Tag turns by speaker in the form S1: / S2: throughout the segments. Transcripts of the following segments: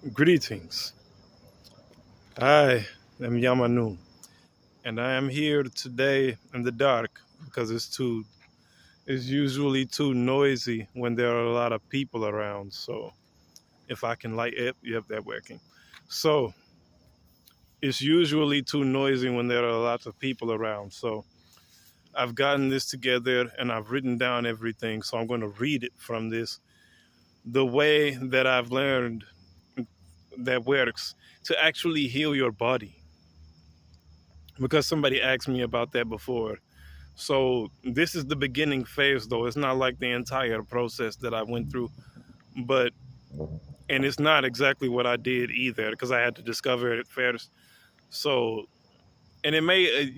S1: Greetings. I am Yamanu, and I am here today in the dark because it's usually too noisy when there are a lot of people around. So if I can light it, yep, that working. So it's usually too noisy when there are lots of people around. So I've gotten this together and I've written down everything. So I'm going to read it from this. The way that I've learned that works to actually heal your body, because somebody asked me about that before. So this is the beginning phase, though. It's not like the entire process that I went through, but and it's not exactly what I did either, because I had to discover it first. So, and it may,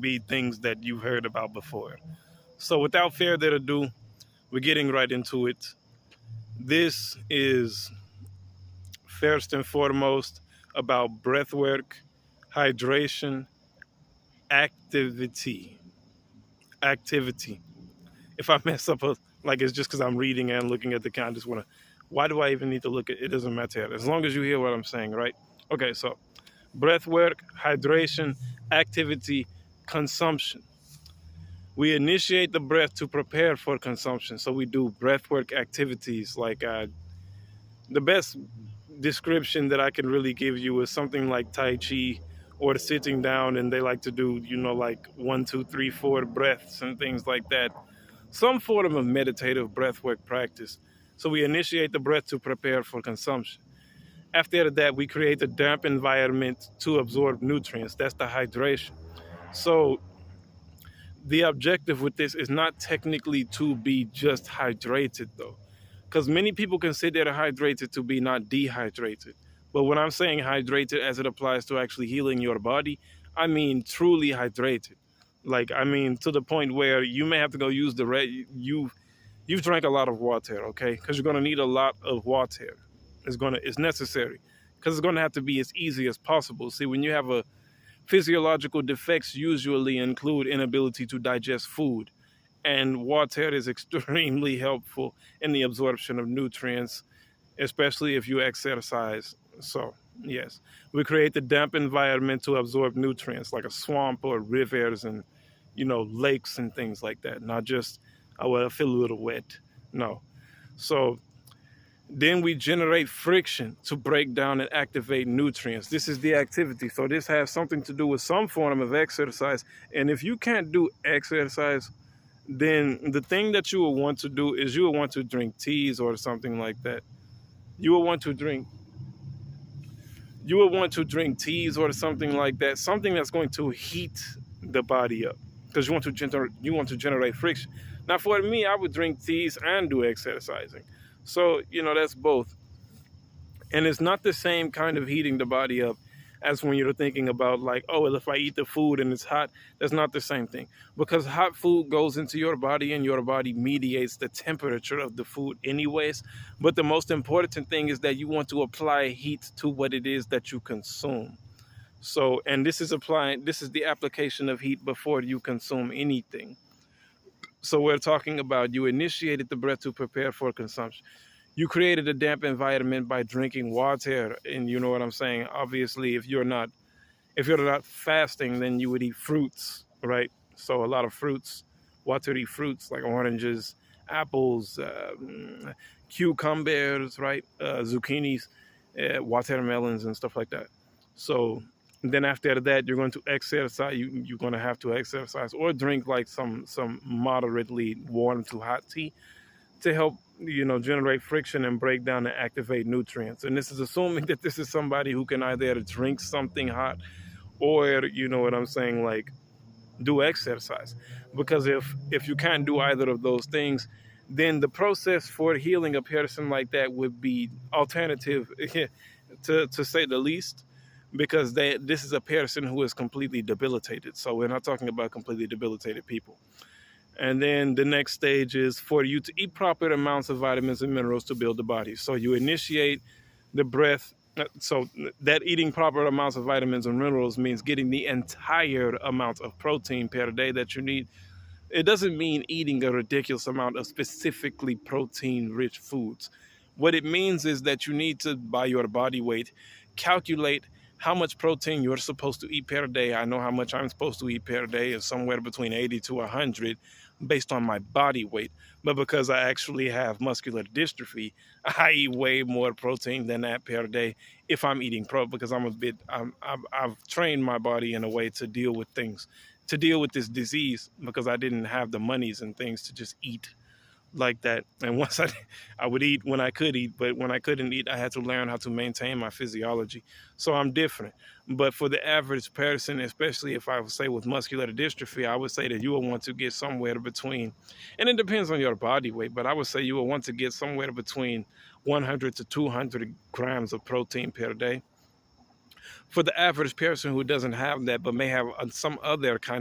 S1: be things that you've heard about before. So, without further ado, we're getting right into it. This is first and foremost about breath work, hydration, activity. Activity. If I mess up, like it's just because I'm reading and looking at the count, I just want to. Why do I even need to look at it? Doesn't matter as long as you hear what I'm saying, right? Okay, so breath work, hydration, activity, consumption. We initiate the breath to prepare for consumption. So we do breath work activities like the best description that I can really give you is something like Tai Chi or sitting down and they like to do, like 1, 2, 3, 4 breaths and things like that. Some form of meditative breathwork practice. So we initiate the breath to prepare for consumption. After that, we create a damp environment to absorb nutrients. That's the hydration. So the objective with this is not technically to be just hydrated, though, because many people consider hydrated to be not dehydrated. But when I'm saying hydrated as it applies to actually healing your body, I mean truly hydrated. Like, I mean to the point where you may have to go use the you've drank a lot of water, okay? Because you're gonna need a lot of water. It's necessary because it's gonna have to be as easy as possible. See, when you have a physiological defects, usually include inability to digest food, and water is extremely helpful in the absorption of nutrients, especially if you exercise. So yes, we create the damp environment to absorb nutrients like a swamp or rivers and lakes and things like that. Not just, oh well, I feel a little wet. No. So then we generate friction to break down and activate nutrients. This is the activity. So this has something to do with some form of exercise. And if you can't do exercise, then the thing that you will want to do is you will want to drink teas or something like that. You will want to drink teas or something like that, something that's going to heat the body up, because you want to generate friction. Now for me, I would drink teas and do exercising. So, that's both. And it's not the same kind of heating the body up as when you're thinking about like, oh, well, if I eat the food and it's hot. That's not the same thing, because hot food goes into your body and your body mediates the temperature of the food anyways. But the most important thing is that you want to apply heat to what it is that you consume. So, and this is the application of heat before you consume anything. So we're talking about you initiated the breath to prepare for consumption. You created a damp environment by drinking water, and you know what I'm saying. Obviously, if you're not fasting, then you would eat fruits, right? So a lot of fruits, watery fruits like oranges, apples, cucumbers, right? Zucchinis, watermelons, and stuff like that. So then after that, you're going to exercise. You're going to have to exercise or drink like some moderately warm to hot tea to help generate friction and break down and activate nutrients. And this is assuming that this is somebody who can either drink something hot or what I'm saying, like do exercise. Because if you can't do either of those things, then the process for healing a person like that would be alternative to say the least, because this is a person who is completely debilitated. So we're not talking about completely debilitated people. And then the next stage is for you to eat proper amounts of vitamins and minerals to build the body. So you initiate the breath. So that eating proper amounts of vitamins and minerals means getting the entire amount of protein per day that you need. It doesn't mean eating a ridiculous amount of specifically protein-rich foods, What it means is that you need to, by your body weight, calculate how much protein you're supposed to eat per day. I know how much I'm supposed to eat per day is somewhere between 80 to 100 based on my body weight. But because I actually have muscular dystrophy, I eat way more protein than that per day if I'm eating because I've trained my body in a way to deal with things, to deal with this disease because I didn't have the monies and things to just eat like that. And once I would eat when I could eat, but when I couldn't eat, I had to learn how to maintain my physiology. So I'm different. But for the average person, especially if I would say with muscular dystrophy, I would say that you will want to get somewhere between, and it depends on your body weight, but I would say you will want to get somewhere between 100 to 200 grams of protein per day. For the average person who doesn't have that, but may have some other kind